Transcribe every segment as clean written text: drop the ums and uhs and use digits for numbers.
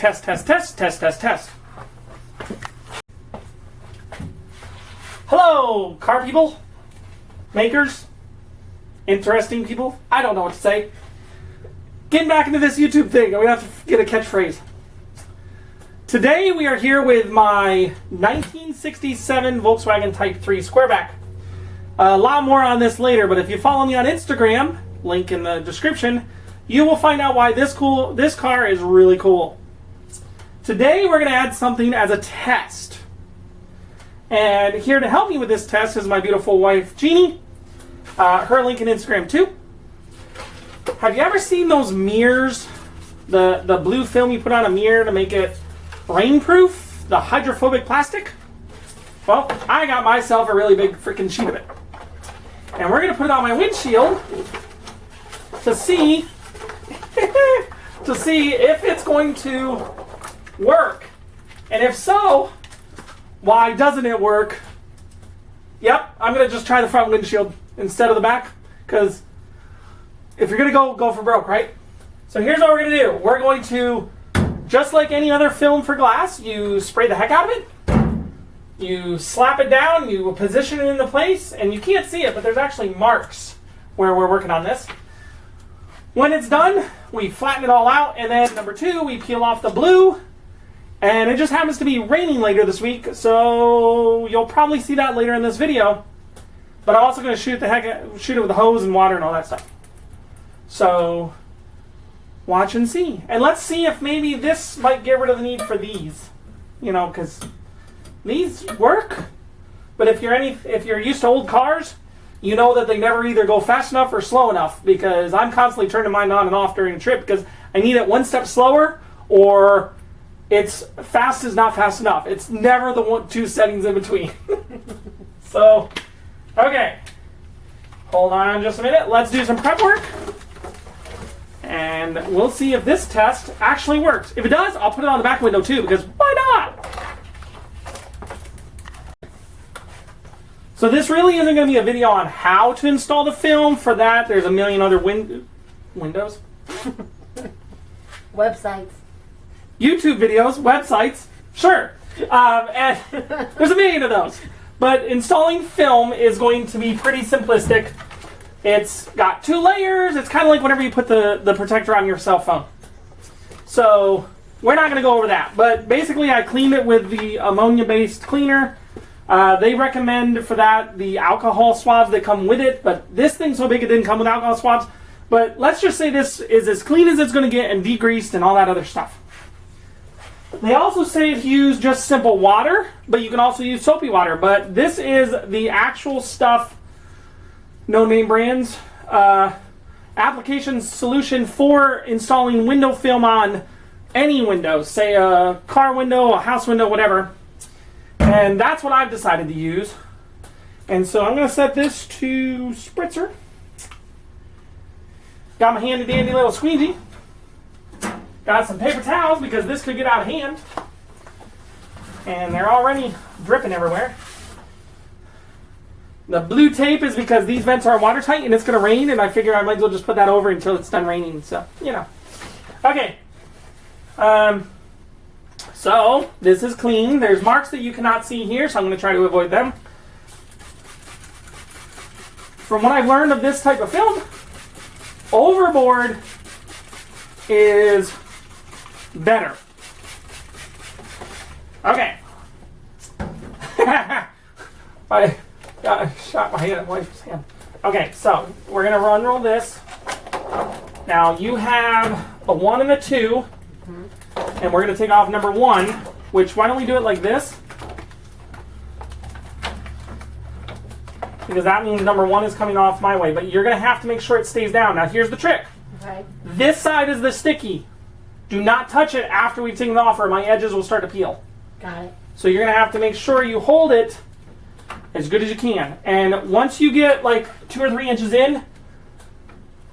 Test, test, test, test, test, test. Hello, car people, makers, interesting people. I don't know what to say. Getting back into this YouTube thing, I'm going to have to get a catchphrase. Today we are here with my 1967 Volkswagen Type 3 Squareback. A lot more on this later, but if you follow me on Instagram, link in the description, you will find out why this car is really cool. Today we're going to add something as a test. And here to help me with this test is my beautiful wife, Jeannie. Her link in Instagram too. Have you ever seen those mirrors? The blue film you put on a mirror to make it rainproof? The hydrophobic plastic? Well, I got myself a really big freaking sheet of it. And we're going to put it on my windshield to see if it's going to work. And if so, why doesn't it work? Yep, I'm going to just try the front windshield instead of the back, because if you're going to go for broke, right? So here's what we're going to do. We're going to, just like any other film for glass, you spray the heck out of it. You slap it down, you position it into place, and you can't see it, but there's actually marks where we're working on this. When it's done, we flatten it all out, and then number two, we peel off the blue, and it just happens to be raining later this week, so you'll probably see that later in this video. But I'm also going to shoot it with a hose and water and all that stuff. So watch and see. And let's see if maybe this might get rid of the need for these. You know, because these work. But if you're used to old cars, you know that they never either go fast enough or slow enough, because I'm constantly turning mine on and off during a trip because I need it one step slower, or it's fast is not fast enough. It's never the two settings in between. So, okay. Hold on just a minute. Let's do some prep work. And we'll see if this test actually works. If it does, I'll put it on the back window too, because why not? So this really isn't going to be a video on how to install the film. For that, there's a million other windows. Websites. YouTube videos, websites, sure. And there's a million of those. But installing film is going to be pretty simplistic. It's got 2 layers. It's kind of like whenever you put the protector on your cell phone. So we're not going to go over that. But basically I cleaned it with the ammonia-based cleaner. They recommend for that the alcohol swabs that come with it. But this thing's so big it didn't come with alcohol swabs. But let's just say this is as clean as it's going to get and degreased and all that other stuff. They also say to use just simple water, but you can also use soapy water. But this is the actual stuff, no name brands, application solution for installing window film on any window, say a car window, a house window, whatever. And that's what I've decided to use. And so I'm going to set this to spritzer. Got my handy dandy little squeegee. Got some paper towels because this could get out of hand. And they're already dripping everywhere. The blue tape is because these vents are watertight and it's going to rain, and I figure I might as well just put that over until it's done raining. So, you know. Okay. So, this is clean. There's marks that you cannot see here, so I'm going to try to avoid them. From what I've learned of this type of film, overboard is better. Okay. I shot my hand at wife's hand. Okay, so we're going to unroll this. Now you have a 1 and a 2. And we're going to take off number 1, which, why don't we do it like this? Because that means number 1 is coming off my way. But you're going to have to make sure it stays down. Now here's the trick. Okay. This side is the sticky. Do not touch it after we've taken it off, or my edges will start to peel. Got it. So you're going to have to make sure you hold it as good as you can. And once you get like 2 or 3 inches in,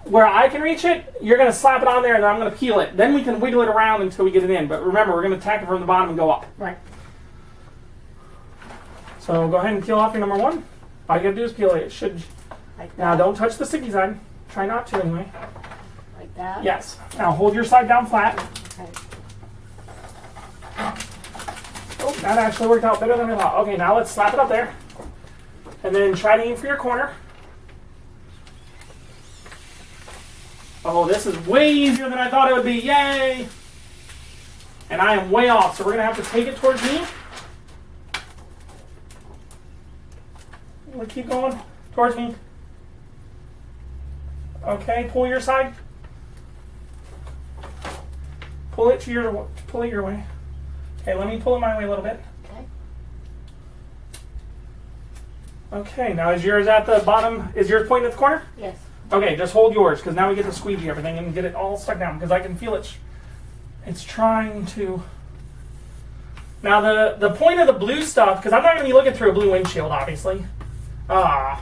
where I can reach it, you're going to slap it on there and I'm going to peel it. Then we can wiggle it around until we get it in. But remember, we're going to tack it from the bottom and go up. Right. So go ahead and peel off your number 1. All you got to do is peel it. It should. Like Now that. don't touch the sticky side. Try not to anyway. Like that? Yes. Now hold your side down flat. Okay. Oh, that actually worked out better than I thought. Okay, now let's slap it up there. And then try to aim for your corner. Oh, this is way easier than I thought it would be. Yay! And I am way off, so we're going to have to take it towards me. We'll keep going towards me. Okay, pull your side. Pull it your way. Okay, let me pull it my way a little bit. Okay, now is yours at the bottom? Is yours pointing at the corner? Yes. Okay, just hold yours, because now we get to squeegee everything and get it all stuck down, because I can feel it. It's trying to... Now the point of the blue stuff, because I'm not going to be looking through a blue windshield, obviously. I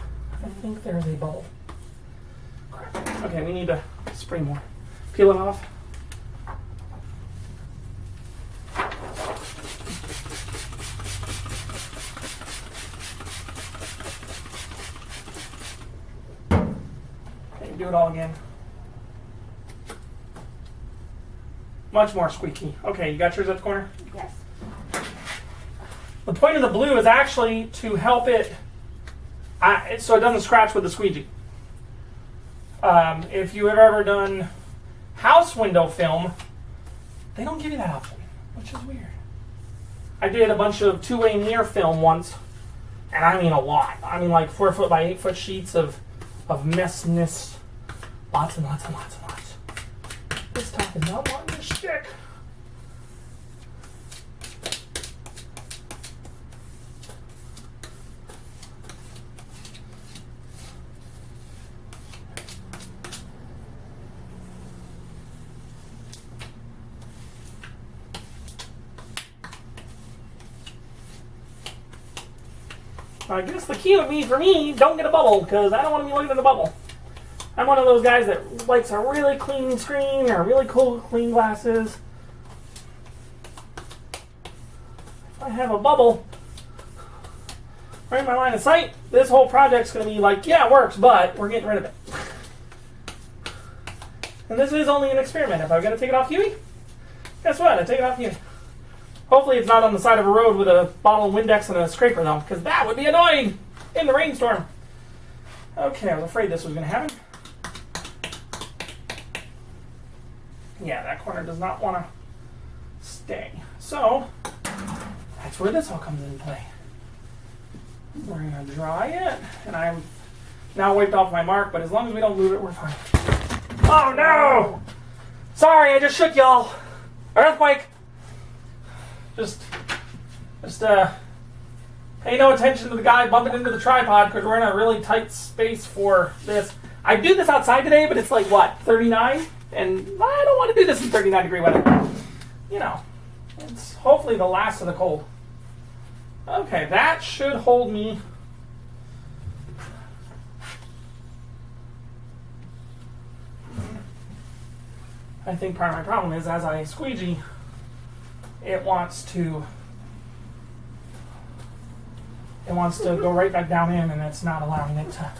think there's a bubble. Crap. Okay, we need to spray more. Peel it off. Do it all again. Much more squeaky. Okay, you got yours at the corner? Yes. The point of the blue is actually to help it so it doesn't scratch with the squeegee. If you have ever done house window film, they don't give you that option, which is weird. I did a bunch of two-way mirror film once, and I mean a lot. I mean like 4 foot by 8 foot sheets of messness. Lots and lots and lots and lots. This top is not wanting to stick. I guess the key would be for me, don't get a bubble, because I don't want to be looking at the bubble. I'm one of those guys that likes a really clean screen or really cool clean glasses. If I have a bubble right in my line of sight, this whole project's going to be like, yeah, it works, but we're getting rid of it. And this is only an experiment. If I've got to take it off Huey, guess what? I take it off Huey. Hopefully it's not on the side of a road with a bottle of Windex and a scraper, though, because that would be annoying in the rainstorm. Okay, I was afraid this was going to happen. Yeah, that corner does not want to stay. So, that's where this all comes into play. We're going to dry it, and I'm now wiped off my mark, but as long as we don't move it, we're fine. Oh no! Sorry, I just shook y'all. Earthquake! Just pay no attention to the guy bumping into the tripod because we're in a really tight space for this. I do this outside today, but it's like, what, 39? And I don't want to do this in 39 degree weather. You know, it's hopefully the last of the cold. Okay, that should hold me. I think part of my problem is as I squeegee, it wants to go right back down in, and it's not allowing it to.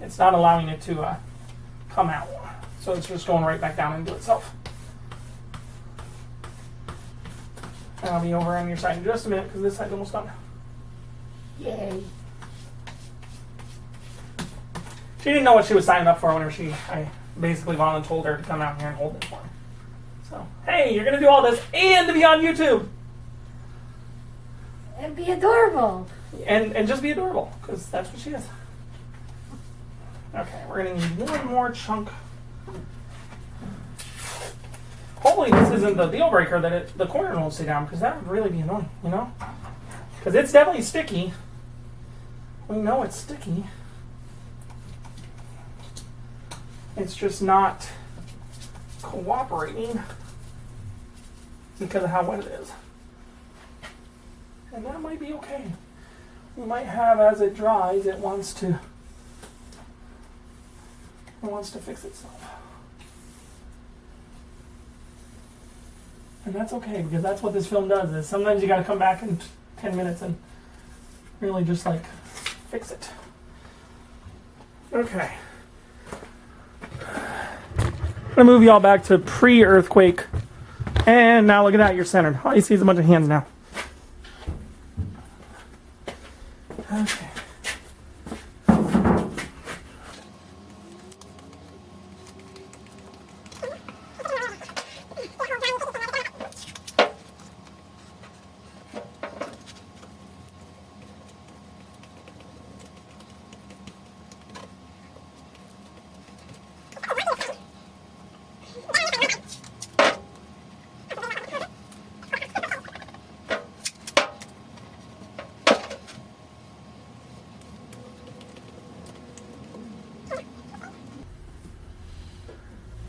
It's not allowing it to come out. So it's just going right back down into itself. And I'll be over on your side in just a minute because this side's almost done. Yay. She didn't know what she was signing up for when I basically volunteered told her to come out here and hold it for me. So, hey, you're going to do all this and to be on YouTube. And be adorable. And just be adorable, because that's what she is. Okay, we're going to need one more chunk. Hopefully this isn't the deal breaker that the corner won't stay down, because that would really be annoying, you know? Because it's definitely sticky. We know it's sticky. It's just not cooperating because of how wet it is. And that might be okay. We might have, as it dries, it wants to fix itself. And that's okay, because that's what this film does, is sometimes you gotta come back in 10 minutes and really just like fix it. Okay. I'm gonna move you all back to pre-earthquake. And now look at that, you're centered. All you see is a bunch of hands now. Okay.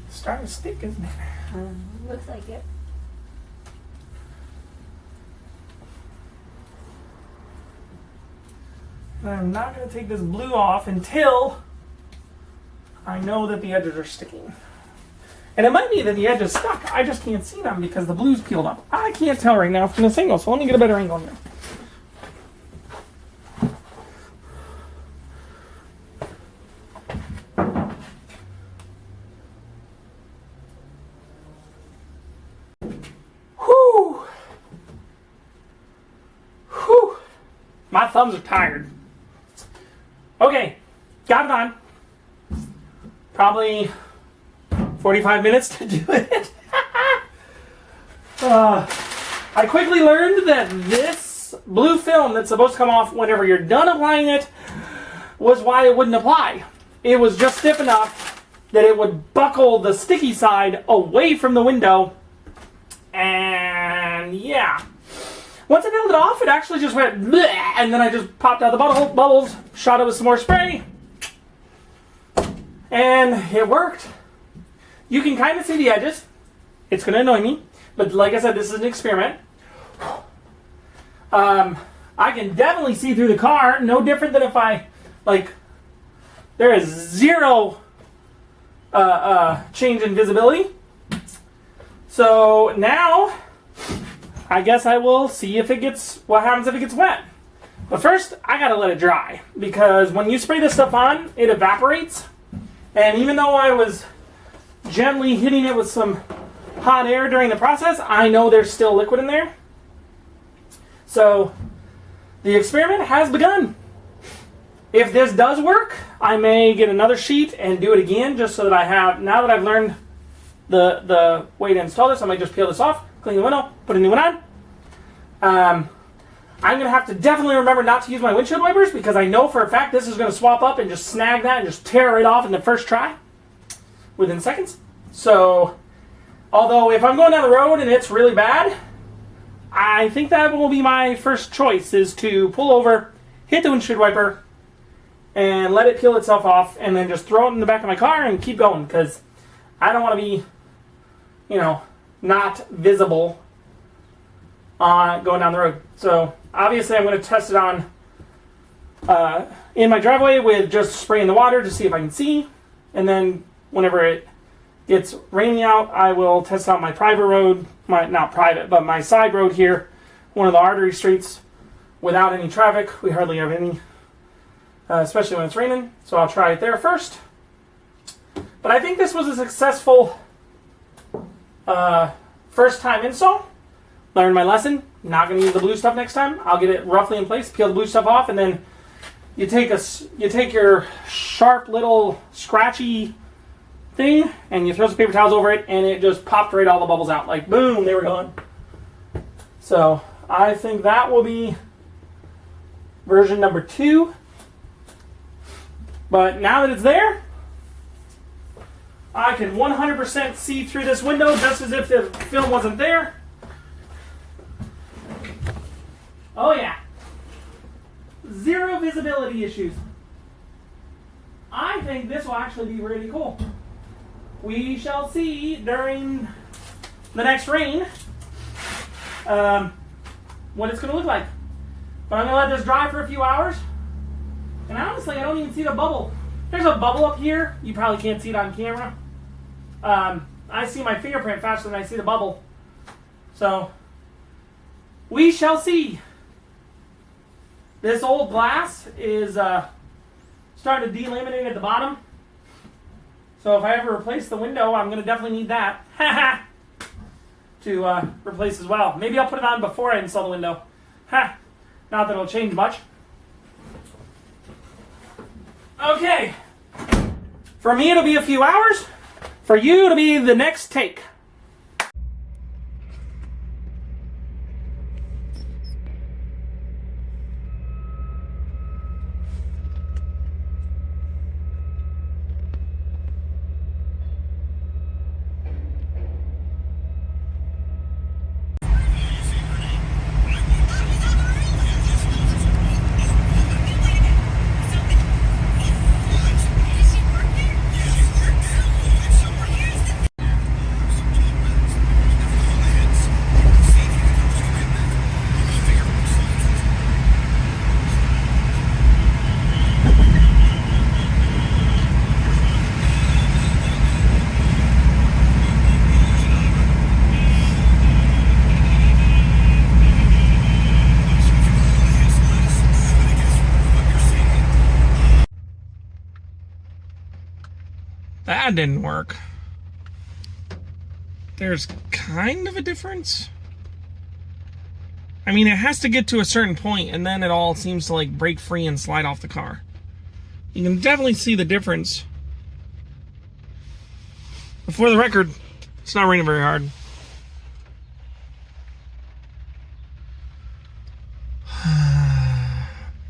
Starting to stick, isn't it? Looks like it. I'm not going to take this blue off until I know that the edges are sticking. And it might be that the edge is stuck. I just can't see them because the blue's peeled up. I can't tell right now from this angle, so let me get a better angle here. My thumbs are tired. Okay, got it on. Probably 45 minutes to do it. I quickly learned that this blue film that's supposed to come off whenever you're done applying it was why it wouldn't apply. It was just stiff enough that it would buckle the sticky side away from the window. And yeah. Once I peeled it off, it actually just went bleh, and then I just popped out the bubbles, shot it with some more spray, and it worked. You can kind of see the edges. It's going to annoy me, but like I said, this is an experiment. I can definitely see through the car, no different than if I, there is zero change in visibility. So now I guess I will see if what happens if it gets wet. But first, I gotta let it dry, because when you spray this stuff on, it evaporates. And even though I was gently hitting it with some hot air during the process, I know there's still liquid in there. So, the experiment has begun. If this does work, I may get another sheet and do it again, just so that I have, now that I've learned the way to install this, I might just peel this off, clean the window, put a new one on. I'm going to have to definitely remember not to use my windshield wipers, because I know for a fact this is going to swap up and just snag that and just tear it off in the first try within seconds. So, although if I'm going down the road and it's really bad, I think that will be my first choice, is to pull over, hit the windshield wiper, and let it peel itself off, and then just throw it in the back of my car and keep going, because I don't want to be, not visible going down the road. So obviously I'm going to test it on in my driveway with just spraying the water to see if I can see, and then whenever it gets rainy out, I will test out my private road, not private, but my side road here, one of the artery streets, without any traffic. We hardly have any, especially when it's raining, so I'll try it there first. But I think this was a successful first time install. Learned my lesson. Not going to use the blue stuff next time. I'll get it roughly in place, peel the blue stuff off, and then you take your sharp little scratchy thing and you throw some paper towels over it, and it just popped right all the bubbles out. Like boom, they were gone. So I think that will be version number 2. But now that it's there, I can 100% see through this window just as if the film wasn't there. Oh yeah. Zero visibility issues. I think this will actually be really cool. We shall see during the next rain what it's going to look like. But I'm going to let this dry for a few hours. And honestly, I don't even see the bubble. There's a bubble up here. You probably can't see it on camera. I see my fingerprint faster than I see the bubble. So, we shall see. This old glass is starting to delaminate at the bottom. So if I ever replace the window, I'm going to definitely need that to replace as well. Maybe I'll put it on before I install the window. Not that it'll change much. Okay. For me, it'll be a few hours. For you, it'll be the next take. That didn't work. There's kind of a difference. I mean, it has to get to a certain point, and then it all seems to like break free and slide off the car. You can definitely see the difference. But for the record, it's not raining very hard.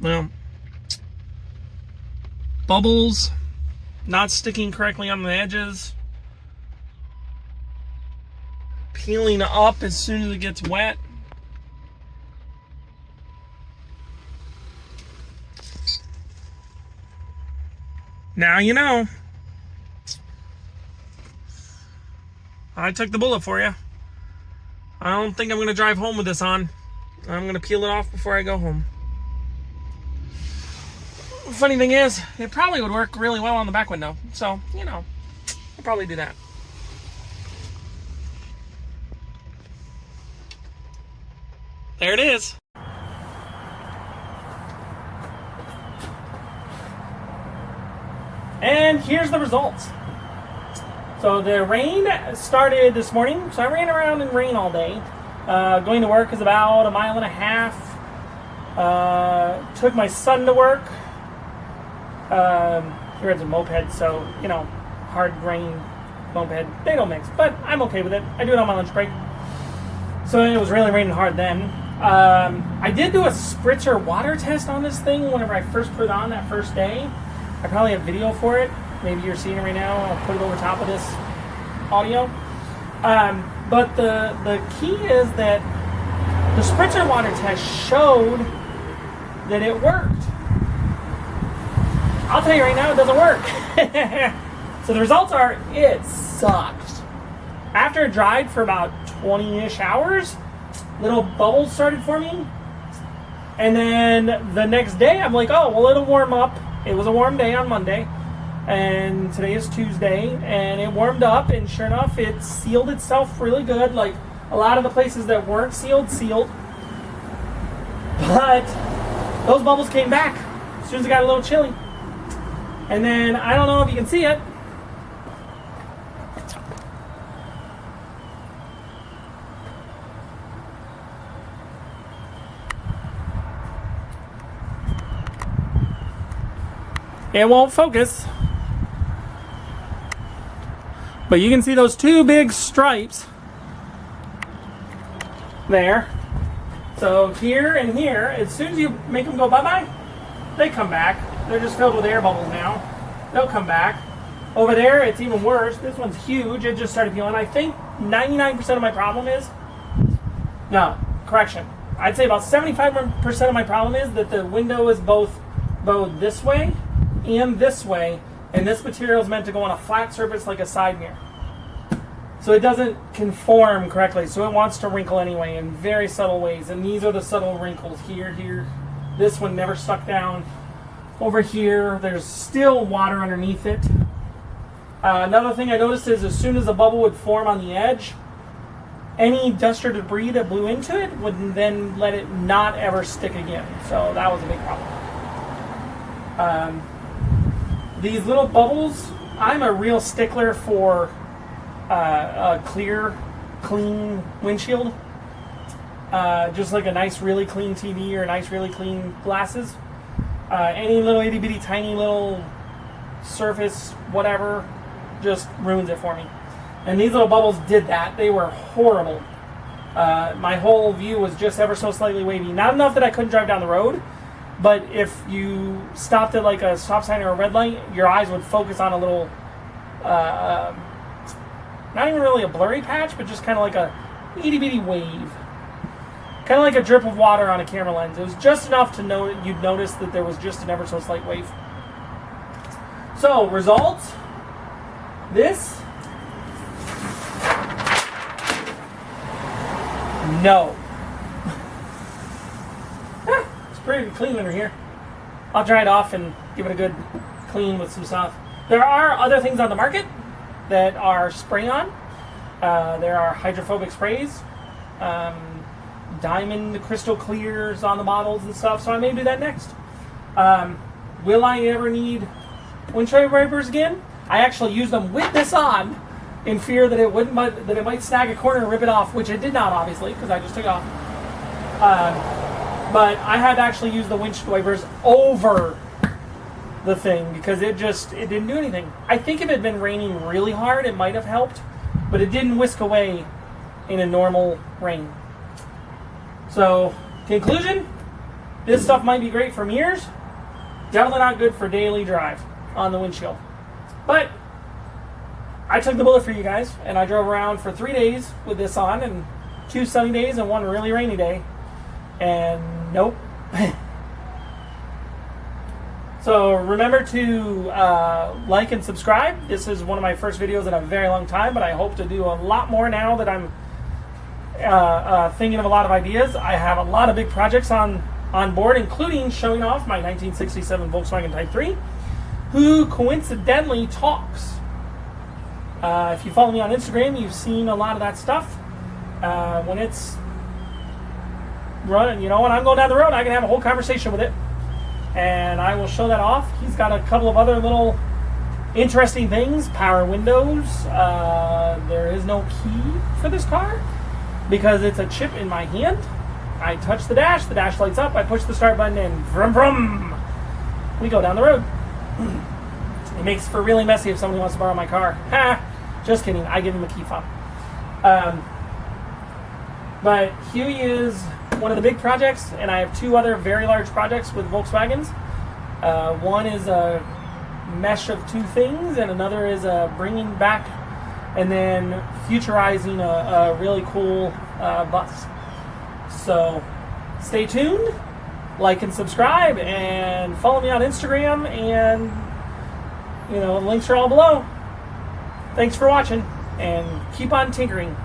Well, bubbles not sticking correctly on the edges, peeling up as soon as it gets wet. Now you know. I took the bullet for you. I don't think I'm going to drive home with this on. I'm going to peel it off before I go home. Funny thing is, it probably would work really well on the back window. So, you know, I'll probably do that. There it is. And here's the results. So the rain started this morning. So I ran around in rain all day. Going to work is about 1.5 miles. Took my son to work. He rides a moped, so, you know, hard grain moped, they don't mix, but I'm okay with it. I do it on my lunch break. So it was really raining hard then. I did do a spritzer water test on this thing whenever I first put it on that first day. I probably have video for it. Maybe you're seeing it right now. I'll put it over top of this audio. But the key is that the spritzer water test showed that it worked. I'll tell you right now, it doesn't work. So the results are, it sucked. After it dried for about 20-ish hours, little bubbles started forming. And then the next day, I'm like, oh, well, it'll warm up. It was a warm day on Monday. And today is Tuesday. And it warmed up. And sure enough, it sealed itself really good. Like, a lot of the places that weren't sealed. But those bubbles came back as soon as it got a little chilly. And then, I don't know if you can see it. It won't focus. But you can see those two big stripes there. So here and here, as soon as you make them go bye-bye, they come back. They're just filled with air bubbles now. They'll come back. Over there, it's even worse. This one's huge. It just started peeling. I think 99% of my problem is... No, correction. I'd say about 75% of my problem is that the window is both this way and this way, and this material is meant to go on a flat surface like a side mirror. So it doesn't conform correctly, so it wants to wrinkle anyway in very subtle ways, and these are the subtle wrinkles here. This one never stuck down. Over here, there's still water underneath it. Another thing I noticed is as soon as a bubble would form on the edge, any dust or debris that blew into it would then let it not ever stick again. So that was a big problem. These little bubbles I'm a real stickler for a clear, clean windshield. Just like a nice, really clean TV or nice, really clean glasses. Any little itty bitty tiny little surface, whatever, just ruins it for me. And these little bubbles did that. They were horrible. My whole view was just ever so slightly wavy. Not enough that I couldn't drive down the road, but if you stopped at like a stop sign or a red light, your eyes would focus on a little, not even really a blurry patch, but just kind of like a itty bitty wave. Kind of like a drip of water on a camera lens. It was just enough to know you'd notice that there was just an ever so slight wave. So, results. This. No. It's pretty clean under here. I'll dry it off and give it a good clean with some stuff. There are other things on the market that are spray-on. There are hydrophobic sprays. Diamond crystal clears on the models and stuff, so I may do that next. Will I ever need windshield wipers again? I actually used them with this on in fear that it might snag a corner and rip it off, which it did not, obviously, because I just took it off. But I had to actually use the windshield wipers over the thing because it didn't do anything. I think if it had been raining really hard, it might have helped, but it didn't whisk away in a normal rain. So, conclusion, this stuff might be great for mirrors, definitely not good for daily drive on the windshield. But I took the bullet for you guys, and I drove around for 3 days with this on, and 2 sunny days and 1 really rainy day, and nope. So remember to like and subscribe. This is one of my first videos in a very long time, but I hope to do a lot more now that I'm thinking of a lot of ideas. I have a lot of big projects on board, including showing off my 1967 Volkswagen Type 3, who coincidentally talks. If you follow me on Instagram, you've seen a lot of that stuff. When it's running, when I'm going down the road, I can have a whole conversation with it, and I will show that off. He's got a couple of other little interesting things. Power windows. There is no key for this car because it's a chip in my hand. I touch the dash lights up, I push the start button, and vroom vroom, we go down the road. It makes for really messy if somebody wants to borrow my car. Ha! Just kidding, I give him a key fob. But Huey is one of the big projects, and I have 2 other very large projects with Volkswagens. One is a mesh of 2 things, and another is bringing back and then futurizing a really cool bus. So stay tuned, like and subscribe, and follow me on Instagram, and the links are all below. Thanks for watching, and keep on tinkering.